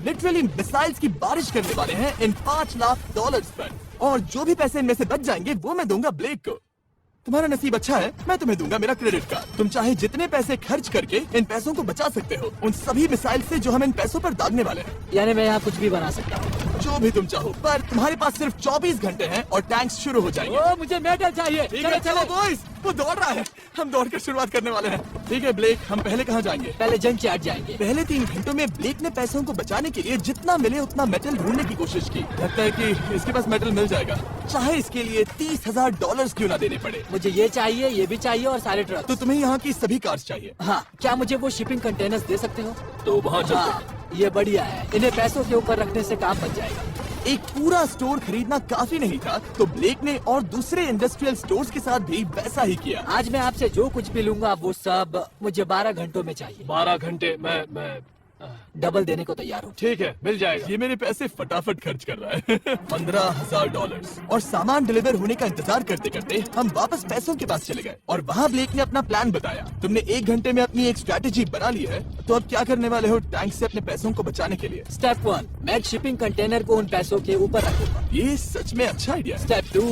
Literally missiles की बारिश करने वाले हैं इन $5 लाख पर, और जो भी पैसे इनमें से बच जाएंगे वो मैं दूंगा ब्लेक को। तुम्हारा नसीब अच्छा है, मैं तुम्हें दूंगा मेरा क्रेडिट कार्ड। तुम चाहे जितने पैसे खर्च करके इन पैसों को बचा सकते हो, उन सभी मिसाइल से जो हम इन पैसों पर दागने वाले हैं। यानी मैं यहाँ कुछ भी बना सकता हूँ? जो भी तुम चाहो, पर तुम्हारे पास सिर्फ 24 घंटे हैं और टैंक्स शुरू हो जाएंगे। ओ, मुझे मेडल चाहिए। चलो चलो बॉयज, वो दौड़ रहा है, हम दौड़ कर शुरुआत करने वाले हैं। ठीक है ब्लेक, हम पहले कहाँ जाएंगे? पहले जंक यार्ड जाएंगे। पहले 3 घंटों में ब्लेक ने पैसों को बचाने के लिए जितना मिले उतना मेटल ढूंढने की कोशिश की। लगता है कि इसके पास मेटल मिल जाएगा, चाहे इसके लिए $30,000 क्यों ना देने पड़े। मुझे ये चाहिए, ये भी चाहिए और सारे ट्रक। तो तुम्हें यहाँ की सभी कार्स चाहिए? हाँ, क्या मुझे वो शिपिंग कंटेनर्स दे सकते हो? तो वहाँ चलते हैं। हाँ, ये बढ़िया है, इन्हें पैसों के ऊपर रखने से काम बच जाएगा। एक पूरा स्टोर खरीदना काफी नहीं था, तो ब्लेक ने और दूसरे इंडस्ट्रियल स्टोर्स के साथ भी वैसा ही किया। आज मैं आपसे जो कुछ भी लूंगा वो सब मुझे 12 घंटों में चाहिए। 12 घंटे मैं डबल देने को तैयार हूँ। ठीक है, मिल जाएगा। ये मेरे पैसे फटाफट खर्च कर रहा है। $15,000। और सामान डिलीवर होने का इंतजार करते करते हम वापस पैसों के पास चले गए और वहाँ ब्लेक ने अपना प्लान बताया। तुमने 1 घंटे में अपनी एक स्ट्रैटेजी बना ली है, तो अब क्या करने वाले हो टैंक से अपने पैसों को बचाने के लिए? स्टेप 1, मैं एक शिपिंग कंटेनर को उन पैसों के ऊपर रखूंगा। ये सच में अच्छा आइडिया है। स्टेप 2,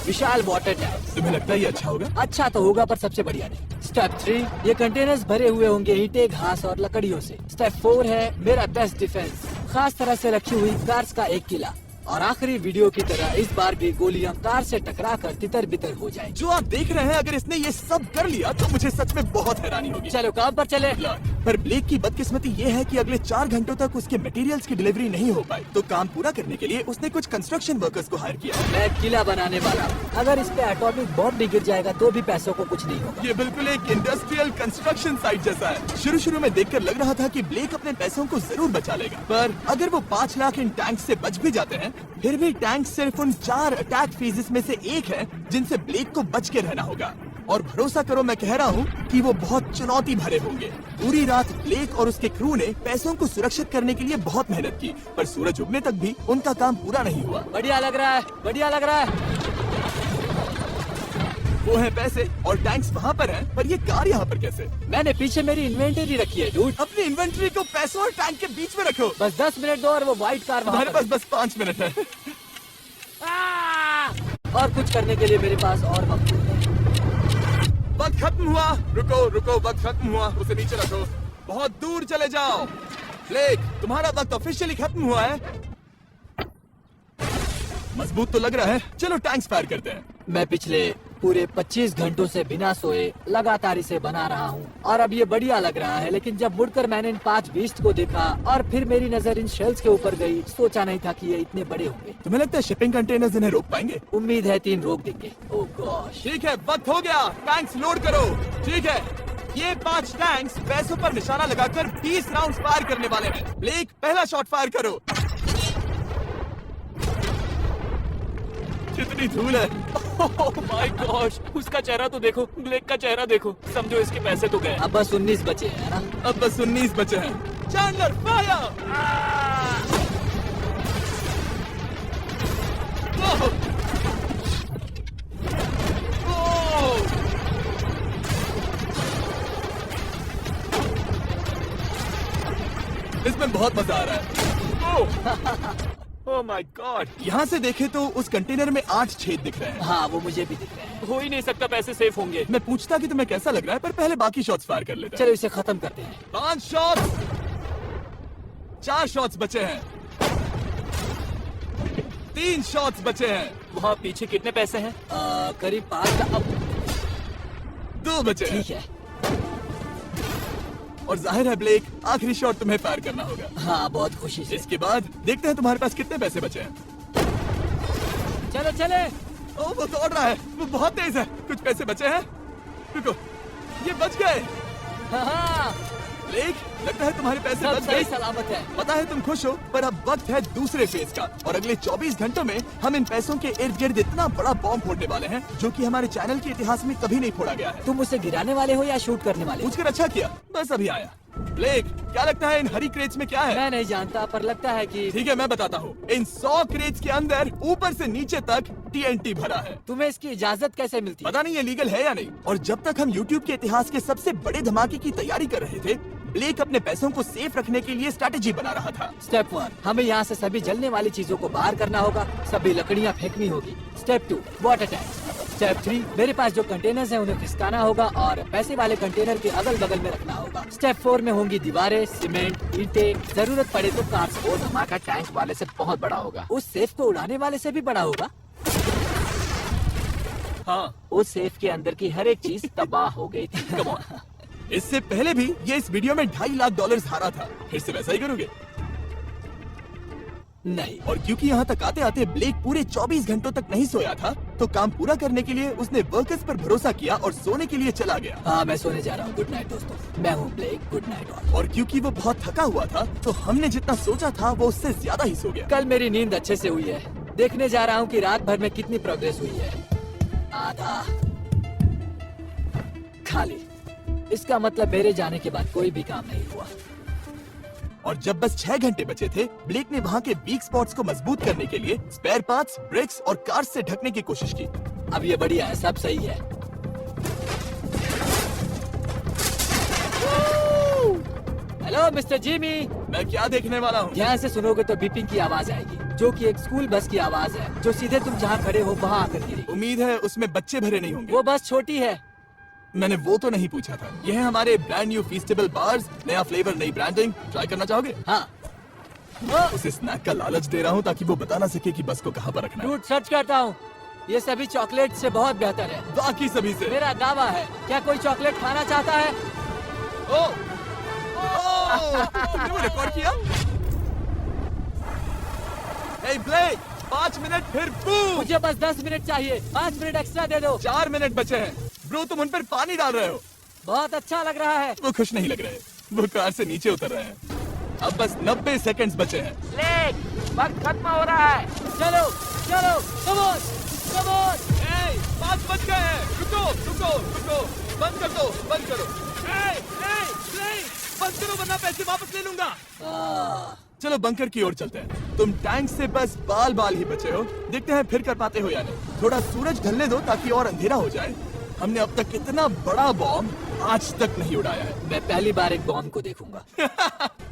विशाल वाटर टैंक। तुम्हें लगता है ये अच्छा होगा? अच्छा तो होगा, पर सबसे बढ़िया नहीं। स्टेप 3, ये कंटेनर्स भरे हुए होंगे ईंटें, घास और लकड़ियों से। स्टेप 4 है मेरा बेस्ट डिफेंस, खास तरह से रखी हुई कार्स का एक किला। और आखिरी वीडियो की तरह इस बार भी गोलियां कार से टकराकर तितर बितर हो जाएंगी। जो आप देख रहे हैं, अगर इसने ये सब कर लिया तो मुझे सच में बहुत हैरानी होगी। चलो काम पर चले। पर ब्लेक की बदकिस्मती ये है कि अगले 4 घंटों तक उसके मटेरियल्स की डिलीवरी नहीं हो पाई, तो काम पूरा करने के लिए उसने कुछ कंस्ट्रक्शन वर्कर्स को हायर किया। मैं किला बनाने वाला हूँ, अगर इस पे एटॉमिक बॉम्ब भी गिर जाएगा तो भी पैसों को कुछ नहीं होगा। ये बिल्कुल एक इंडस्ट्रियल कंस्ट्रक्शन साइट जैसा है। शुरू में देखकर लग रहा था कि ब्लेक अपने पैसों को जरूर बचा लेगा, पर अगर वो 5 लाख इन टैंक से बच भी जाते हैं, फिर भी टैंक सिर्फ उन 4 अटैक फेजेस में से एक है जिनसे ब्लेक को बच के रहना होगा। और भरोसा करो, मैं कह रहा हूँ कि वो बहुत चुनौती भरे होंगे। पूरी रात ब्लेक और उसके क्रू ने पैसों को सुरक्षित करने के लिए बहुत मेहनत की, पर सूरज उगने तक भी उनका काम पूरा नहीं हुआ। बढ़िया लग रहा है, बढ़िया लग रहा है। वो है पैसे और टैंक्स वहाँ पर हैं, पर ये कार यहाँ पर कैसे? मैंने पीछे मेरी इन्वेंटरी रखी है डूड। अपनी इन्वेंट्री को पैसों और टैंक के बीच में रखो। बस 10 मिनट दो और वो व्हाइट कार वहाँ हमारे पर पास बस 5 मिनट है। और कुछ करने के लिए मेरे पास और वक्त है। वक्त खत्म हुआ। रुको, वक्त खत्म हुआ, उसे नीचे रखो, बहुत दूर चले जाओ। ब्लेक, तुम्हारा वक्त ऑफिशियली खत्म हुआ है। मजबूत तो लग रहा है, चलो टैंक्स फायर करते हैं। मैं पिछले पूरे 25 घंटों से बिना सोए लगातार इसे बना रहा हूँ और अब ये बढ़िया लग रहा है, लेकिन जब मुड़कर मैंने इन 5 बीस्ट को देखा और फिर मेरी नजर इन शेल्स के ऊपर गई, सोचा नहीं था कि ये इतने बड़े होंगे। तुम्हें लगता है शिपिंग कंटेनर्स इन्हें रोक पाएंगे? उम्मीद है 3 रोक देंगे। ओह गॉश। ठीक है, वक्त हो गया, टैंक्स लोड करो। ठीक है, ये 5 टैंक्स पैसों पर निशाना लगाकर 20 राउंड फायर करने वाले हैं। ब्लेक, पहला शॉट फायर करो। कितनी धूल है। ओह माय गॉश, उसका चेहरा तो देखो, ब्लेक का चेहरा देखो, समझो इसके पैसे तो गए। अब बस 19 बचे हैं ना? अब बस 19 बचे हैं। Chandler fire. इसमें बहुत मजा आ रहा है। ओह माय गॉड, यहाँ से देखे तो उस कंटेनर में 8 छेद दिख रहे हैं। हाँ, वो मुझे भी दिख रहे हैं। हो ही नहीं सकता पैसे सेफ होंगे। मैं पूछता कि तुम्हें कैसा लग रहा है, पर पहले बाकी शॉट्स फायर कर लेते हैं। चलो इसे खत्म करते हैं। 5 शॉट्स, 4 शॉट्स बचे हैं, 3 शॉट्स बचे हैं, वहाँ पीछे कितने पैसे हैं? करीब 5 लाख। 2 बचे हैं। ठीक है। और जाहिर है ब्लेक, आखिरी शॉट तुम्हें फायर करना होगा। हाँ, बहुत खुशी से। इसके बाद देखते हैं तुम्हारे पास कितने पैसे बचे हैं। चलो चले। ओ, वो दौड़ रहा है, वो बहुत तेज है। कुछ पैसे बचे हैं। रुको, ये बच गए। हाँ, ब्लेक, लगता है तुम्हारे पैसे सब बच सही गए। सलामत है। पता है तुम खुश हो, पर अब वक्त है दूसरे फेज का, और अगले 24 घंटों में हम इन पैसों के इर्द गिर्द इतना बड़ा बॉम्ब फोड़ने वाले हैं जो कि हमारे चैनल के इतिहास में कभी नहीं फोड़ा गया है। तुम उसे गिराने वाले हो या शूट करने वाले हो? पूछकर अच्छा किया, बस अभी आया। ब्लेक, क्या लगता है इन हरी क्रेट्स में क्या है? मैं नहीं जानता, पर लगता है कि ठीक है, मैं बताता हूँ। इन 100 क्रेट्स के अंदर ऊपर से नीचे तक TNT भरा है। तुम्हें इसकी इजाजत कैसे मिलती है? पता नहीं ये लीगल है या नहीं। और जब तक हम YouTube के इतिहास के सबसे बड़े धमाके की तैयारी कर रहे थे, ब्लेक अपने पैसों को सेफ रखने के लिए स्ट्रैटेजी बना रहा था। स्टेप 1, हमें यहाँ से सभी जलने वाली चीजों को बाहर करना होगा, सभी लकड़ियाँ फेंकनी होगी। Step 2, water tank. स्टेप 3, मेरे पास जो कंटेनर्स हैं उन्हें खिसकाना होगा और पैसे वाले कंटेनर के अगल बगल में रखना होगा। स्टेप 4 में होंगी दीवारें, सीमेंट, ईंटें, जरूरत पड़े तो कार्स। वो धमाका टैंक वाले से बहुत बड़ा होगा। उस सेफ को उड़ाने वाले से भी बड़ा होगा। हाँ, उस सेफ के अंदर की हर एक चीज तबाह हो गई थी। come on। इससे पहले भी ये इस वीडियो में $2.5 लाख हारा था। फिर से वैसा ही करोगे? नहीं, और क्योंकि यहाँ तक आते आते ब्लेक पूरे 24 घंटों तक नहीं सोया था, तो काम पूरा करने के लिए उसने वर्कर्स पर भरोसा किया और सोने के लिए चला गया। हाँ मैं सोने जा रहा हूँ। गुड नाइट दोस्तों, मैं हूँ ब्लेक। Good night all. और क्योंकि वो बहुत थका हुआ था, तो हमने जितना सोचा था वो उससे ज्यादा ही सो गया। कल मेरी नींद अच्छे से हुई है। देखने जा रहा हूँ कि रात भर में कितनी प्रोग्रेस हुई है। आधा खाली। इसका मतलब मेरे जाने के बाद कोई भी काम नहीं हुआ। और जब बस 6 घंटे बचे थे, ब्लेक ने वहाँ के वीक स्पॉट्स को मजबूत करने के लिए स्पेयर पार्ट्स, ब्रिक्स और कार्स से ढकने की कोशिश की। अब ये बढ़िया है, सब सही है। Hello mister Jimmy. मैं क्या देखने वाला हूँ? ध्यान से सुनोगे तो बीपिंग की आवाज आएगी, जो कि एक स्कूल बस की आवाज है, जो सीधे तुम जहाँ खड़े हो वहाँ आकर गिरी। उम्मीद है उसमें बच्चे भरे नहीं होंगे। वो बस छोटी है। मैंने वो तो नहीं पूछा था। यह है हमारे ब्रांड न्यू फीस्टेबल बार्स, नया फ्लेवर, नई ब्रांडिंग। ट्राई करना चाहोगे? हाँ उसे स्नैक का लालच दे रहा हूँ ताकि वो बता ना सके कि बस को कहाँ पर रखना है। डूड, सच करता हूँ, ये सभी चॉकलेट से बहुत बेहतर है। बाकी सभी से। मेरा दावा है। क्या कोई चॉकलेट खाना चाहता है? तुमने वो रिकॉर्ड किया? Hey ब्लेक, 5 मिनट फिर बूम। मुझे बस 10 मिनट चाहिए। 5 मिनट एक्स्ट्रा दे दो। 4 मिनट बचे हैं। ब्रो तुम उन पर पानी डाल रहे हो। बहुत अच्छा लग रहा है। वो खुश नहीं लग रहे। वो कार से नीचे उतर रहे हैं। अब बस 90 सेकंड्स बचे हैं। ब्लेक, वक्त खत्म हो रहा है। चलो चलो, कम ऑन, कम ऑन। 5 बज गए हैं। रुको रुको रुको, बंद कर दो, बंद करो। ब्लेक, बंद करो वरना पैसे वापस ले लूंगा। चलो बंकर की ओर चलते हैं। तुम टैंक से बस बाल बाल ही बचे हो। देखते हैं फिर कर पाते हो या नहीं। थोड़ा सूरज ढलने दो ताकि और अंधेरा हो जाए। हमने अब तक इतना बड़ा बॉम्ब आज तक नहीं उड़ाया है। मैं पहली बार एक बॉम्ब को देखूंगा।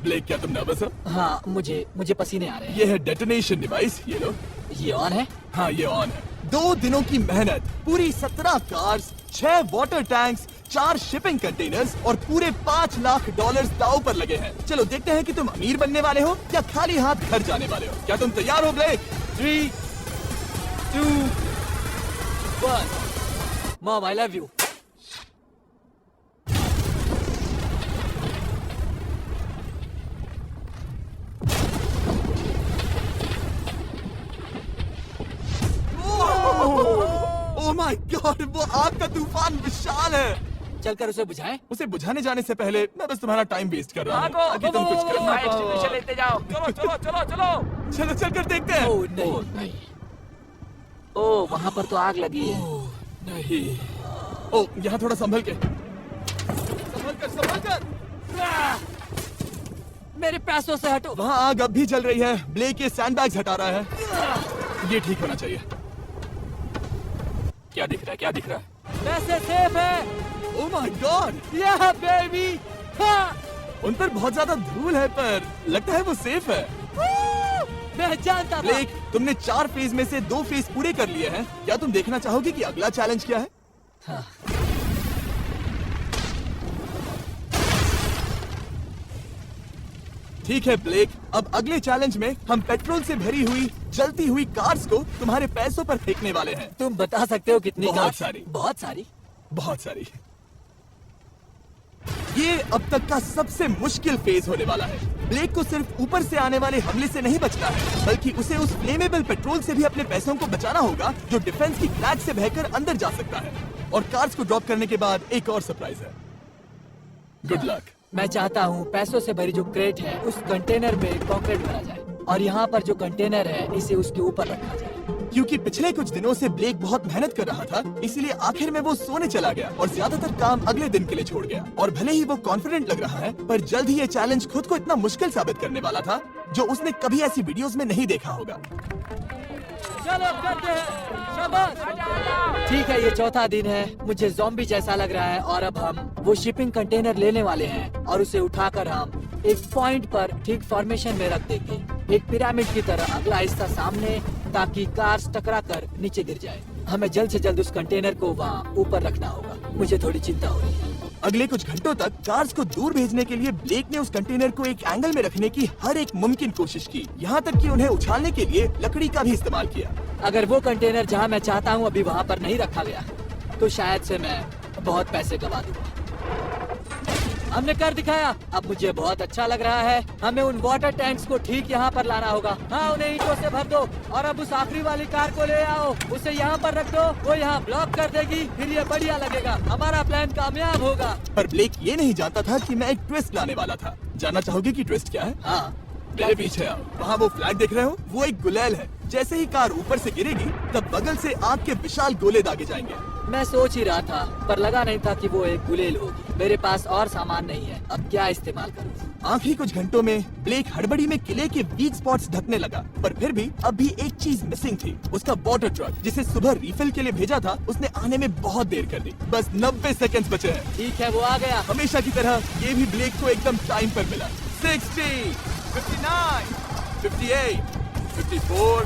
ब्लेक क्या तुम नर्वस हो? हाँ, मुझे पसीने आ रहे हैं। ये है डेटोनेशन डिवाइस, ये लो। ये ऑन है? हाँ ये ऑन है। 2 दिनों की मेहनत, पूरी 17 cars, 6 water tanks, 4 shipping containers और पूरे $5 लाख दांव पर लगे हैं। चलो देखते हैं कि तुम अमीर बनने वाले हो या खाली हाथ घर जाने वाले हो। क्या तुम तैयार हो Blake? 3, 2, 1। Mom, I love you. Oh my God, वो आग का तूफान विशाल है। चलकर उसे बुझाएं। उसे बुझाने जाने से पहले मैं बस तुम्हारा टाइम वेस्ट कर रहा हूँ भागो, ताकि तुम कुछ कर फायर पाओ। एक्सटिंग्विशर लेते जाओ। चलो चलो चलो चलो। चलो चलकर देखते हैं। ओह नहीं, ओह वहाँ पर तो आग लगी है। नहीं। ओ यहाँ थोड़ा संभल के, संभल कर। मेरे पैसों से हटो। वहाँ आग अब भी जल रही है। ब्लेक ये सैंडबैग्स हटा रहा है। ये ठीक होना चाहिए। क्या दिख रहा है, क्या दिख रहा है? पैसे सेफ है। ओह माय गॉड, या बेबी। हाँ, उन पर बहुत ज्यादा धूल है पर लगता है वो सेफ है। मैं जानता था। ब्लेक, तुमने 4 फेज में से 2 फेज पूरे कर लिए हैं। क्या तुम देखना चाहोगे कि अगला चैलेंज क्या है? हाँ। ठीक है ब्लेक, अब अगले चैलेंज में हम पेट्रोल से भरी हुई जलती हुई कार्स को तुम्हारे पैसों पर फेंकने वाले हैं। तुम बता सकते हो कितनी? बहुत कार? सारी। बहुत सारी। बहुत सारी। ये अब तक का सबसे मुश्किल फेज होने वाला है। ब्लेक को सिर्फ ऊपर से आने वाले हमले से नहीं बचना है, बल्कि उसे उस फ्लेमेबल पेट्रोल से भी अपने पैसों को बचाना होगा जो डिफेंस की क्लैच से बहकर अंदर जा सकता है। और कार्स को ड्रॉप करने के बाद एक और सरप्राइज है। Good luck. मैं चाहता हूँ पैसों से भरी जो क्रेट है उस कंटेनर में कंक्रीट भरा जाए और यहाँ पर जो कंटेनर है इसे उसके ऊपर रखा जाए। क्योंकि पिछले कुछ दिनों से ब्लेक बहुत मेहनत कर रहा था, इसीलिए आखिर में वो सोने चला गया और ज्यादातर काम अगले दिन के लिए छोड़ गया। और भले ही वो कॉन्फिडेंट लग रहा है, पर जल्द ही ये चैलेंज खुद को इतना मुश्किल साबित करने वाला था जो उसने कभी ऐसी वीडियोस में नहीं देखा होगा। चलो करते हैं, शाबाश। ठीक है, ये चौथा दिन है। मुझे ज़ॉम्बी जैसा लग रहा है और अब हम वो शिपिंग कंटेनर लेने वाले हैं और उसे उठाकर हम एक पॉइंट पर ठीक फॉर्मेशन में रख देंगे, एक पिरामिड की तरह। अगला हिस्सा सामने, ताकि कार्स टकरा कर नीचे गिर जाए। हमें जल्द से जल्द उस कंटेनर को वहाँ ऊपर रखना होगा। मुझे थोड़ी चिंता हो रही है। अगले कुछ घंटों तक कार्स को दूर भेजने के लिए ब्लेक ने उस कंटेनर को एक एंगल में रखने की हर एक मुमकिन कोशिश की, यहाँ तक कि उन्हें उछालने के लिए लकड़ी का भी इस्तेमाल किया। अगर वो कंटेनर जहाँ मैं चाहता हूँ अभी वहाँ पर नहीं रखा गया, तो शायद से मैं बहुत पैसे गवा दूंगा। हमने कर दिखाया, अब मुझे बहुत अच्छा लग रहा है। हमें उन वाटर टैंक्स को ठीक यहाँ पर लाना होगा। हाँ, उन्हें ईंटों से भर दो और अब उस आखिरी वाली कार को ले आओ, उसे यहाँ पर रख दो। वो यहाँ ब्लॉक कर देगी, फिर ये बढ़िया लगेगा। हमारा प्लान कामयाब होगा। पर ब्लेक ये नहीं जानता था कि मैं एक ट्विस्ट लाने वाला था। जानना चाहोगे कि ट्विस्ट क्या है? हाँ, मेरे पीछे आओ। वहाँ वो फ्लैग देख रहे हो, वो एक गुलेल है। जैसे ही कार ऊपर से गिरेगी, तब बगल से आग के विशाल गोले दागे जाएंगे। मैं सोच ही रहा था, पर लगा नहीं था कि वो एक गुलेल होगी। मेरे पास और सामान नहीं है, अब क्या इस्तेमाल करूँ? आखिरी कुछ घंटों में ब्लेक हड़बड़ी में किले के वीक स्पॉट्स ढकने लगा, पर फिर भी अब भी एक चीज मिसिंग थी। उसका वाटर ट्रक, जिसे सुबह रिफिल के लिए भेजा था, उसने आने में बहुत देर कर दी। बस 90 सेकंड्स बचे हैं। ठीक है, वो आ गया। हमेशा की तरह ये भी ब्लेक को एकदम टाइम पर मिला। 60, 59, 58, 54।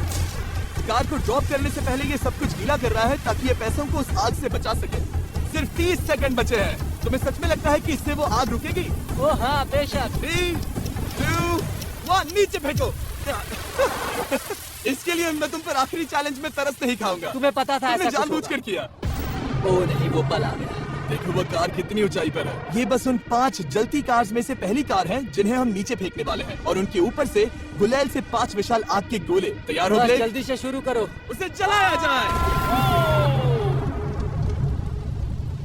कार को ड्रॉप करने से पहले ये सब कुछ गीला कर रहा है ताकि ये पैसों को उस आग से बचा सके। सिर्फ 30 सेकंड बचे हैं। तुम्हें सच में लगता है कि इससे वो आग रुकेगी? ओ हाँ, बेशक। 3, 2, 1, नीचे फेंको। इसके लिए मैं तुम पर आखिरी चैलेंज में तरस नहीं खाऊंगा। तुम्हें पता था तुमने ऐसा कुछ जानबूझकर होगा। किया। ओ नहीं, वो पल आ गया। देखो वो कार कितनी ऊंचाई पर है। ये बस उन 5 जलती कार्स में से पहली कार है जिन्हें हम नीचे फेंकने वाले हैं, और उनके ऊपर से गुलेल से 5 विशाल आग के गोले। तैयार हो बस गए? जल्दी से शुरू करो। उसे जलाया जाए।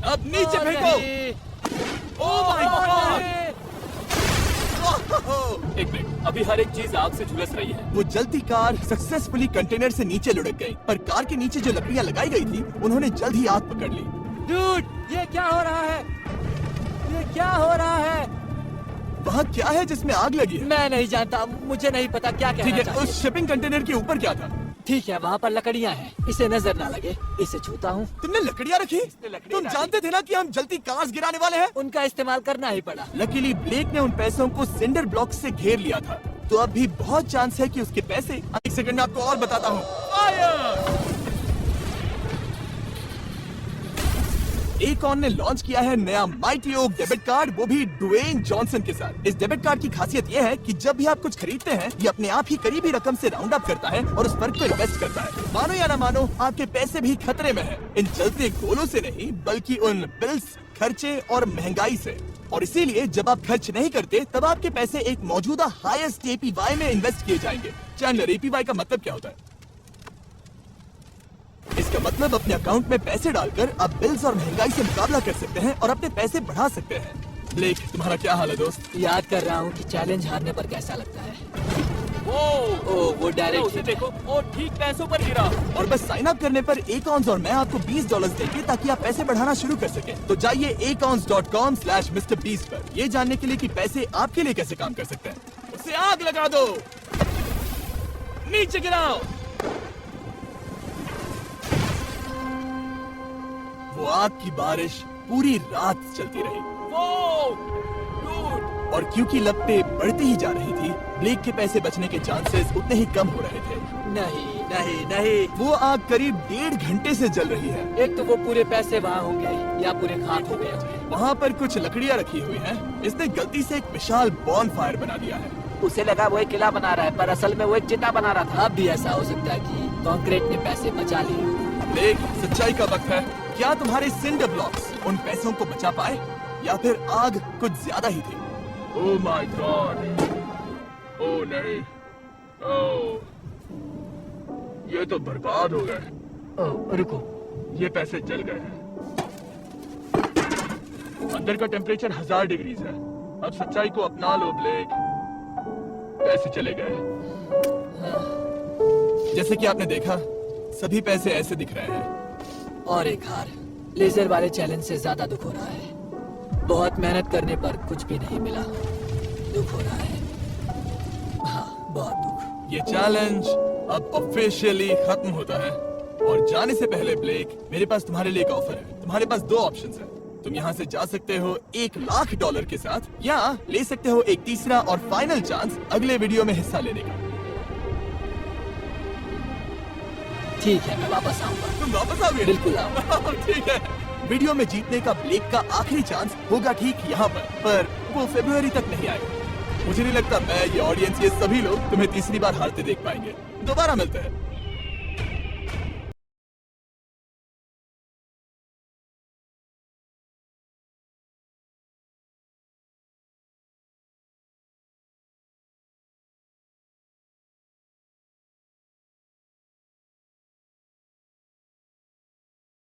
अब नीचे ओ फेंको। नहीं। ओह माय गॉड! एक मिनट, अभी हर एक चीज आग से झुलस रही है। वो जलती कार सक्सेसफुली कंटेनर से नीचे लुढ़क गई, पर कार के नीचे जो लकड़ियां लगाई गई थी, उन्होंने जल्द ही आग पकड़ ली। डूड, ये क्या हो रहा है? ये क्या हो रहा है? वहाँ क्या है जिसमें आग लगी है? मैं नहीं जानता, मुझे नहीं पता क्या ठीक कहना है, चाहिए। उस शिपिंग कंटेनर के ऊपर क्या था? ठीक है, वहाँ पर लकड़ियाँ हैं, इसे नजर ना लगे। इसे छूता हूँ। तुमने लकड़ियाँ रखी? लकड़ियाँ तुम जानते थे ना कि हम जलती कार्स गिराने वाले हैं? उनका इस्तेमाल करना ही पड़ा। लकीली ब्लेक ने उन पैसों को सिंडर ब्लॉक से घेर लिया था, तो अब भी बहुत चांस है कि उसके पैसे। एक सेकंड में आपको और बताता हूँ। फायर! एकॉन ने लॉन्च किया है नया माइटी ओक डेबिट कार्ड, वो भी ड्वेन जॉनसन के साथ। इस डेबिट कार्ड की खासियत ये है कि जब भी आप कुछ खरीदते हैं, ये अपने आप ही करीबी रकम से राउंड अप करता है और उस फर्क को इन्वेस्ट करता है। मानो या ना मानो, आपके पैसे भी खतरे में हैं। इन जलते गोलों से नहीं, बल्कि उन बिल्स, खर्चे और महंगाई से। और इसीलिए जब आप खर्च नहीं करते, तब आपके पैसे एक मौजूदा हाईएस्ट एपीवाई में इन्वेस्ट किए जाएंगे। चैंडलर, एपीवाई का मतलब क्या होता है? इसका मतलब अपने अकाउंट में पैसे डालकर आप बिल्स और महंगाई से मुकाबला कर सकते हैं और अपने पैसे बढ़ा सकते हैं। ब्लेक, तुम्हारा क्या हाल है दोस्त? याद कर रहा हूँ कि चैलेंज हारने पर कैसा लगता है। वो उसे डायरेक्ट देखो, वो ठीक पैसों पर गिरा। और बस साइन अप करने पर एकॉन्स और मैं आपको $20 देंगे ताकि आप पैसे बढ़ाना शुरू कर सकें। तो जाइए acons.com/MrBeast पर, ये जानने के लिए कि पैसे आपके लिए कैसे काम कर सकते हैं। उसे आग लगा दो, नीचे गिराओ। वो आग की बारिश पूरी रात चलती रही, और क्योंकि लपटें बढ़ती ही जा रही थी, ब्लेक के पैसे बचने के चांसेस उतने ही कम हो रहे थे। नहीं नहीं नहीं, वो आग करीब 1.5 घंटे से जल रही है। एक तो वो पूरे पैसे वहाँ होंगे या पूरे खाक हो गए होंगे। वहाँ पर कुछ लकड़ियाँ रखी हुई हैं। इसने गलती से एक विशाल बॉन फायर बना दिया है। उसे लगा वो एक किला बना रहा है, पर असल में वो एक चिता बना रहा था। अब भी ऐसा हो सकता है कि कंक्रीट ने पैसे बचा लिए। ब्लेक, सच्चाई का वक्त है। क्या तुम्हारे सिंडर ब्लॉक्स उन पैसों को बचा पाए, या फिर आग कुछ ज्यादा ही थी? ओह माय गॉड! ओह नहीं, ओह, ये तो बर्बाद हो गए। ओह, रुको, ये पैसे जल गए हैं। अंदर का टेम्परेचर 1000 डिग्रीज है। अब सच्चाई को अपना लो ब्लेक, पैसे चले गए। जैसे कि आपने देखा, सभी पैसे ऐसे दिख रहे हैं। और एक हार। लेजर वाले चैलेंज से ज्यादा दुख हो रहा है। बहुत मेहनत करने पर कुछ भी नहीं मिला। दुख हो रहा है, हाँ, बहुत दुख। ये चैलेंज अब ऑफिशियली खत्म होता है। और जाने से पहले ब्लेक, मेरे पास तुम्हारे लिए एक ऑफर है। तुम्हारे पास दो ऑप्शंस हैं। तुम यहाँ से जा सकते हो $1,00,000 के साथ, या ले सकते हो एक तीसरा और फाइनल चांस अगले वीडियो में हिस्सा लेने का। ठीक है, मैं वापस आऊंगा। तुम वापस आओगे? बिल्कुल आऊंगा। ठीक है। वीडियो में जीतने का ब्लेक का आखिरी चांस होगा ठीक यहाँ पर वो फरवरी तक नहीं आएगा। मुझे नहीं लगता मैं, ये ऑडियंस, ये सभी लोग तुम्हें तीसरी बार हारते देख पाएंगे। दोबारा मिलते हैं।